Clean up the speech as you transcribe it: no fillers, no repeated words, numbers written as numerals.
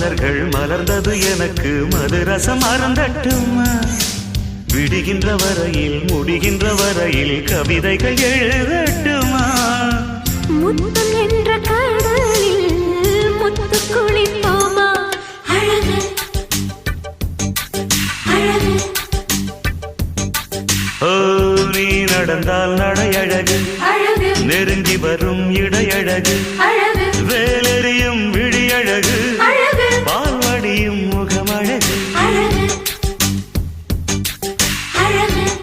மலர்கள் மலர்ந்தது எனக்கு மதுரசம் அருந்தட்டுமா விடுகின்ற வரையில் முடிகின்ற வரையில் கவிதைகள் எழுதட்டுமா முத்தம் என்ற கடலில் முத்து குளிப்போமா அழகு அழகு ஓ நீ நடந்தால் நடையழகு அழகு நெருங்கி வரும் இடையழகு அழகு வேலெறியும்